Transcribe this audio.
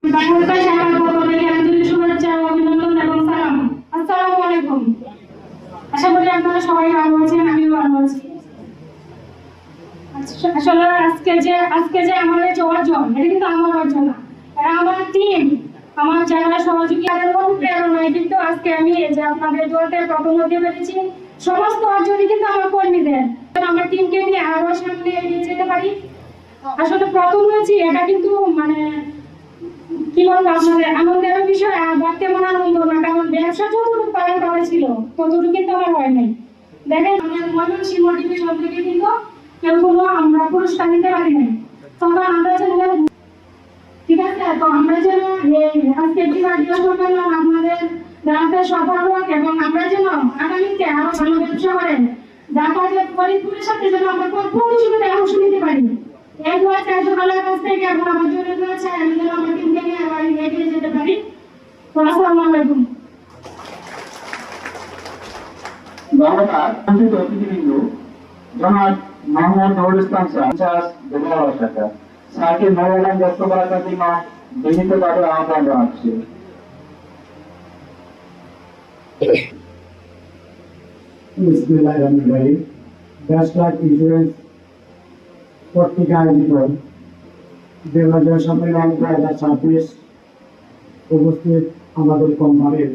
বাংলাদেশ আমার পক্ষ থেকে আন্তরিক শুভেচ্ছা ও অভিনন্দন এবং সালাম। আসসালামু আলাইকুম। আশা করি আপনারা সবাই ভালো আছেন, আমিও ভালো আছি। আসলে আজকে যে আমাদের যে অর্জন, এটা কিন্তু আমার অর্জন না, এটা আমার টিম, আমার যারা সহযোগী তাদের অনুপ্রেরণায় কিন্তু আজকে আমি এই যে আপনাদের দলতে প্রথম হতে পেরেছি। সমস্ত অর্জনই কিন্তু আমার কর্মীদের, আমার টিমকে নিয়ে আরো সামনে এগিয়ে যেতে পারি। আসলে প্রথম হয়েছি, এটা কিন্তু মানে কি বলবো আপনাদের আনন্দের বিষয়, আর তেমন আনন্দ না, কারণ ব্যবসা যতটুকু পালন করা ছিল ততটুকু কিন্তু আমার হয় নাই। দেখেন আমাদের ময়মনসিংহ ডিভিশন থেকে কিন্তু কেউ কোনো আমরা পুরস্কার নিতে পারি নাই। তখন আমরা যেন ঠিক আছে, তো আমরা যেন আজকে বিভাগীয় সম্মেলন আপনাদের জানাতে সফল হোক এবং আমরা যেন আগামীতে আরো ভালো ব্যবসা করেন, যার কাজে ফরিদপুরের সাথে যেন আমরা প্রতিযোগিতায় অংশ নিতে পারি। এই দোয়া কার্যকলার কাছ থেকে এবং আমার জন্য রয়েছে, আমি যেন আমার টিমকে নিয়ে আবার এগিয়ে যেতে পারি। তো আসসালামু আলাইকুম। ধন্যবাদ অতিথিবৃন্দ জনাব মোহাম্মদ নুরুল ইসলাম স্যার ধন্যবাদ স্যার স্যারকে মনোনয়ন ব্যক্ত করার জন্য বিনীতভাবে আহ্বান জানাচ্ছি। বিসমিল্লাহিররহমানিররহিম। বেস্ট লাক ইন্স্যুরেন্স কর্তৃক আয়োজিত বিভাগীয় সম্মেলন 2026 উপস্থিত আমাদের কোম্পানির